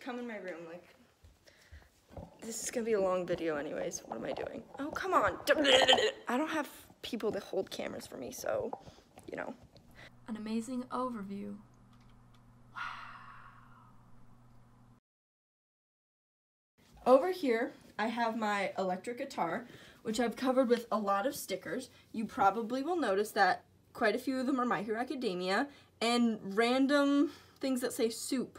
come in my room. Like, this is gonna be a long video anyways. What am I doing? Oh, come on. I don't have people that hold cameras for me, so, you know. An amazing overview. Wow. Over here, I have my electric guitar, which I've covered with a lot of stickers. You probably will notice that quite a few of them are My Hero Academia and random things that say soup.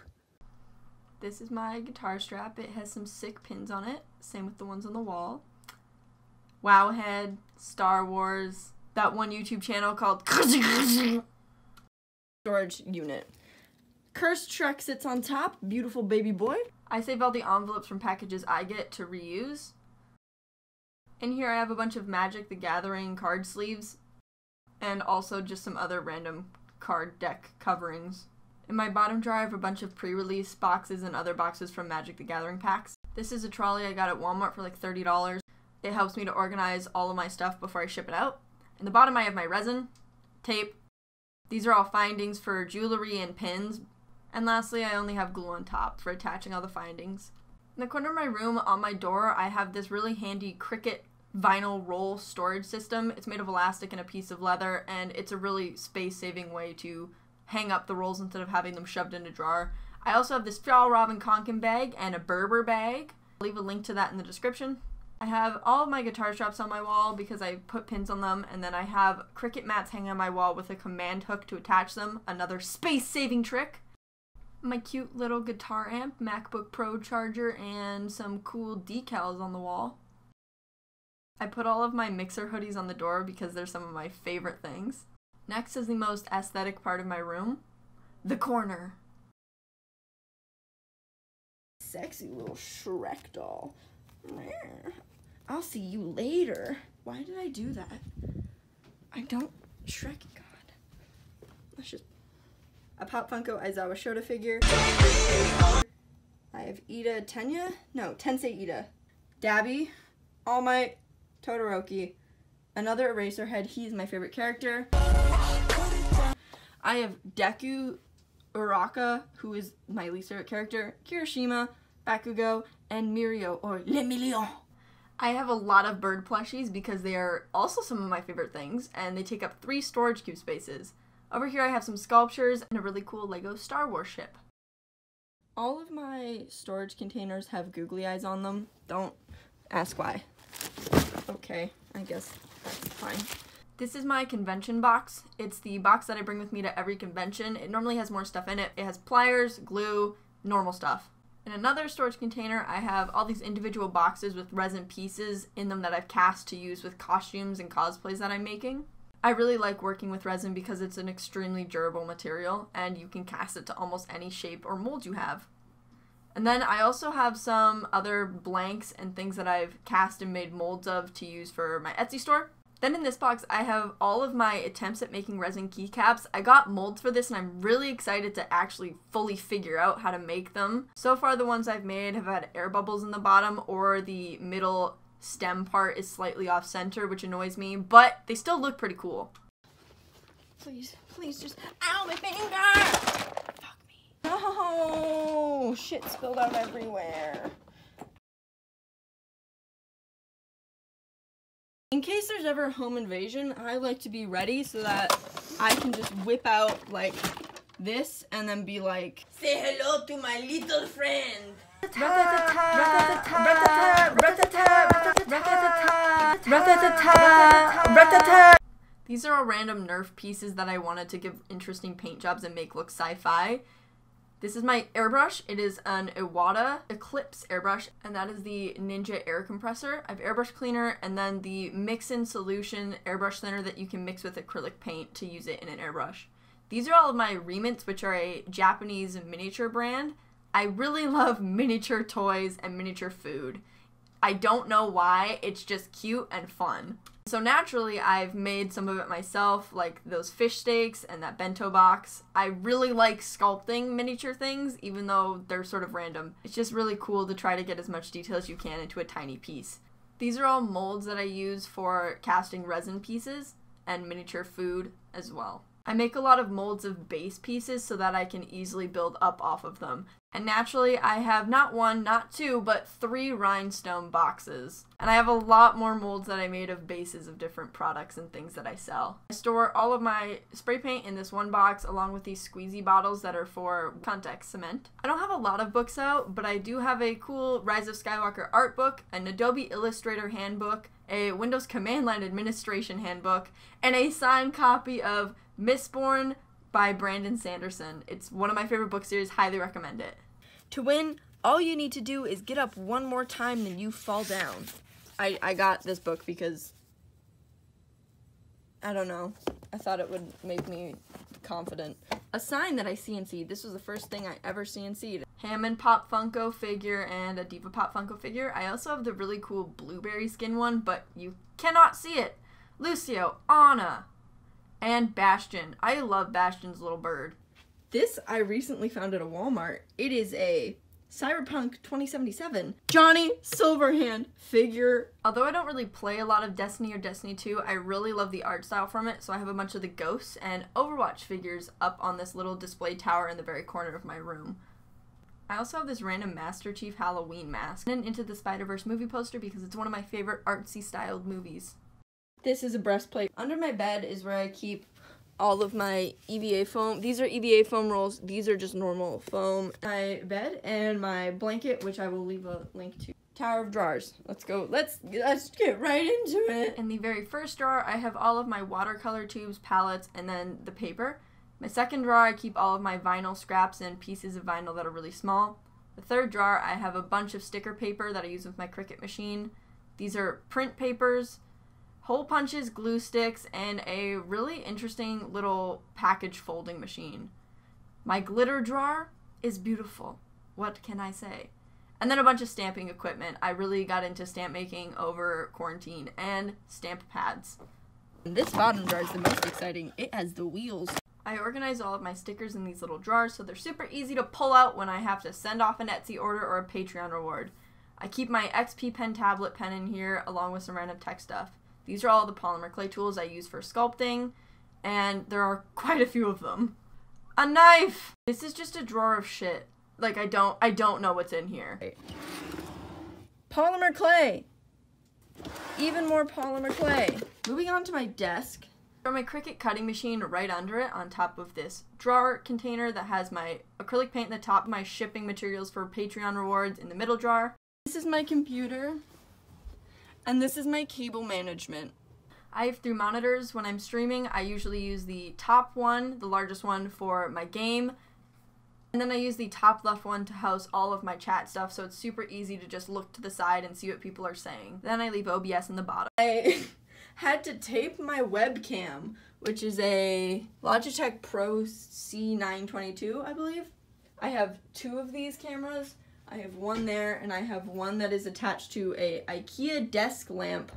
This is my guitar strap. It has some sick pins on it, same with the ones on the wall. Wowhead, Star Wars, that one YouTube channel called storage unit. Cursed Shrek sits on top, beautiful baby boy. I save all the envelopes from packages I get to reuse. In here I have a bunch of Magic the Gathering card sleeves and also just some other random card deck coverings. In my bottom drawer I have a bunch of pre-release boxes and other boxes from Magic the Gathering packs. This is a trolley I got at Walmart for like $30. It helps me to organize all of my stuff before I ship it out. In the bottom I have my resin, tape. These are all findings for jewelry and pins. And lastly, I only have glue on top for attaching all the findings. In the corner of my room, on my door, I have this really handy Cricut vinyl roll storage system. It's made of elastic and a piece of leather, and it's a really space-saving way to hang up the rolls instead of having them shoved in a drawer. I also have this Fjallraven Kanken bag and a Berber bag. I'll leave a link to that in the description. I have all of my guitar straps on my wall because I put pins on them, and then I have Cricut mats hanging on my wall with a command hook to attach them, another space-saving trick. My cute little guitar amp, MacBook Pro charger, and some cool decals on the wall. I put all of my mixer hoodies on the door because they're some of my favorite things. Next is the most aesthetic part of my room, the corner. Sexy little Shrek doll. I'll see you later. Why did I do that? I don't... Shrek, God. Let's just... A Pop Funko Aizawa Shota figure. I have Ida Tenya? No, Tensei Ida. Dabby. All Might. Todoroki. Another Eraserhead. He's my favorite character. I have Deku Uraka, who is my least favorite character. Kirishima, Bakugo, and Mirio, or Le Million. I have a lot of bird plushies because they are also some of my favorite things, and they take up 3 storage cube spaces. Over here I have some sculptures and a really cool Lego Star Wars ship. All of my storage containers have googly eyes on them. Don't ask why. Okay, I guess that's fine. This is my convention box. It's the box that I bring with me to every convention. It normally has more stuff in it. It has pliers, glue, normal stuff. In another storage container, I have all these individual boxes with resin pieces in them that I've cast to use with costumes and cosplays that I'm making. I really like working with resin because it's an extremely durable material and you can cast it to almost any shape or mold you have. And then I also have some other blanks and things that I've cast and made molds of to use for my Etsy store. Then in this box I have all of my attempts at making resin keycaps. I got molds for this and I'm really excited to actually fully figure out how to make them. So far the ones I've made have had air bubbles in the bottom or the middle stem part is slightly off center, which annoys me, but they still look pretty cool. Please, please just, ow, my finger! Fuck me. Oh, shit spilled out everywhere. In case there's ever a home invasion, I like to be ready so that I can just whip out like this and then be like, say hello to my little friend. These are all random Nerf pieces that I wanted to give interesting paint jobs and make look sci-fi. This is my airbrush. It is an Iwata Eclipse airbrush, and that is the Ninja air compressor. I have airbrush cleaner and then the mix-in solution airbrush thinner that you can mix with acrylic paint to use it in an airbrush. These are all of my remints, which are a Japanese miniature brand. I really love miniature toys and miniature food. I don't know why, it's just cute and fun. So naturally, I've made some of it myself, like those fish steaks and that bento box. I really like sculpting miniature things, even though they're sort of random. It's just really cool to try to get as much detail as you can into a tiny piece. These are all molds that I use for casting resin pieces and miniature food as well. I make a lot of molds of base pieces so that I can easily build up off of them. And naturally, I have not one, not two, but 3 rhinestone boxes. And I have a lot more molds that I made of bases of different products and things that I sell. I store all of my spray paint in this one box along with these squeezy bottles that are for contact cement. I don't have a lot of books out, but I do have a cool Rise of Skywalker art book, an Adobe Illustrator handbook, a Windows Command Line Administration handbook, and a signed copy of Mistborn by Brandon Sanderson. It's one of my favorite book series, highly recommend it. To win, all you need to do is get up one more time than you fall down. I got this book because, I don't know, I thought it would make me confident. A sign that I CNC'd, this was the first thing I ever CNC'd. Hammond Pop Funko figure and a Diva Pop Funko figure. I also have the really cool blueberry skin one, but you cannot see it. Lucio, Anna, and Bastion. I love Bastion's little bird. This I recently found at a Walmart. It is a Cyberpunk 2077 Johnny Silverhand figure. Although I don't really play a lot of Destiny or Destiny 2, I really love the art style from it, so I have a bunch of the Ghosts and Overwatch figures up on this little display tower in the very corner of my room. I also have this random Master Chief Halloween mask and Into the Spider-Verse movie poster because it's one of my favorite artsy styled movies. This is a breastplate. Under my bed is where I keep all of my EVA foam. These are EVA foam rolls. These are just normal foam. My bed and my blanket, which I will leave a link to. Tower of drawers. Let's go. Let's get right into it. In the very first drawer, I have all of my watercolor tubes, palettes, and then the paper. My second drawer, I keep all of my vinyl scraps and pieces of vinyl that are really small. The third drawer, I have a bunch of sticker paper that I use with my Cricut machine. These are print papers, hole punches, glue sticks, and a really interesting little package folding machine. My glitter drawer is beautiful. What can I say? And then a bunch of stamping equipment. I really got into stamp making over quarantine, and stamp pads. This bottom drawer is the most exciting. It has the wheels. I organize all of my stickers in these little drawers so they're super easy to pull out when I have to send off an Etsy order or a Patreon reward. I keep my XP pen tablet pen in here along with some random tech stuff. These are all the polymer clay tools I use for sculpting, and there are quite a few of them. A knife! This is just a drawer of shit. Like, I don't know what's in here. Polymer clay! Even more polymer clay. Moving on to my desk. Throw my Cricut cutting machine right under it on top of this drawer container that has my acrylic paint in the top, my shipping materials for Patreon rewards in the middle drawer. This is my computer. And this is my cable management. I have 3 monitors. When I'm streaming, I usually use the top one, the largest one, for my game. And then I use the top left one to house all of my chat stuff, so it's super easy to just look to the side and see what people are saying. Then I leave OBS in the bottom. I had to tape my webcam, which is a Logitech Pro C922, I believe. I have 2 of these cameras. I have one there, and I have one that is attached to a IKEA desk lamp,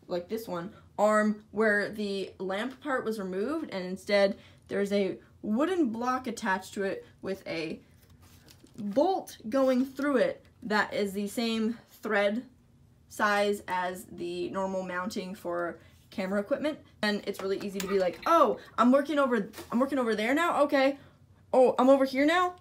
like this one, arm, where the lamp part was removed, and instead there's a wooden block attached to it with a bolt going through it that is the same thread size as the normal mounting for camera equipment. And it's really easy to be like, oh, I'm working over there now? Okay. Oh, I'm over here now?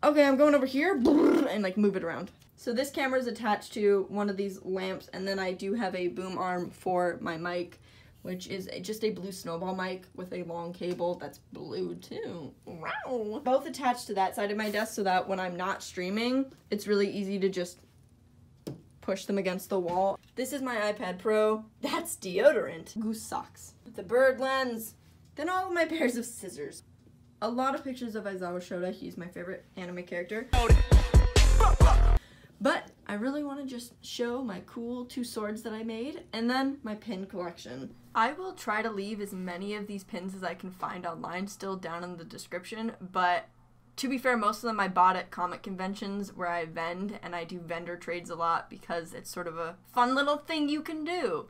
Okay, I'm going over here, and like move it around. So this camera is attached to one of these lamps, and then I do have a boom arm for my mic, which is just a blue snowball mic with a long cable that's blue too. Wow. Both attached to that side of my desk so that when I'm not streaming, it's really easy to just push them against the wall. This is my iPad Pro. That's deodorant. Goose socks. The bird lens. Then all of my pairs of scissors. A lot of pictures of Aizawa Shota. He's my favorite anime character. But I really want to just show my cool 2 swords that I made, and then my pin collection. I will try to leave as many of these pins as I can find online still down in the description, but to be fair, most of them I bought at comic conventions where I vend, and I do vendor trades a lot because it's sort of a fun little thing you can do.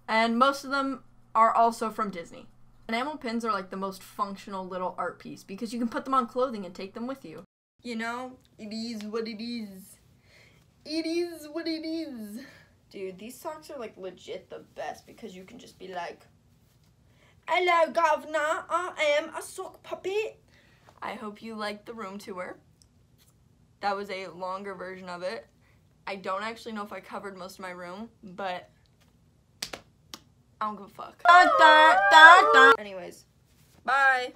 And most of them are also from Disney. Enamel pins are like the most functional little art piece because you can put them on clothing and take them with you. You know, it is what it is. It is what it is. Dude, these socks are like legit the best because you can just be like, hello governor, I am a sock puppet. I hope you liked the room tour. That was a longer version of it. I don't actually know if I covered most of my room, but I don't give a fuck. Anyways, bye.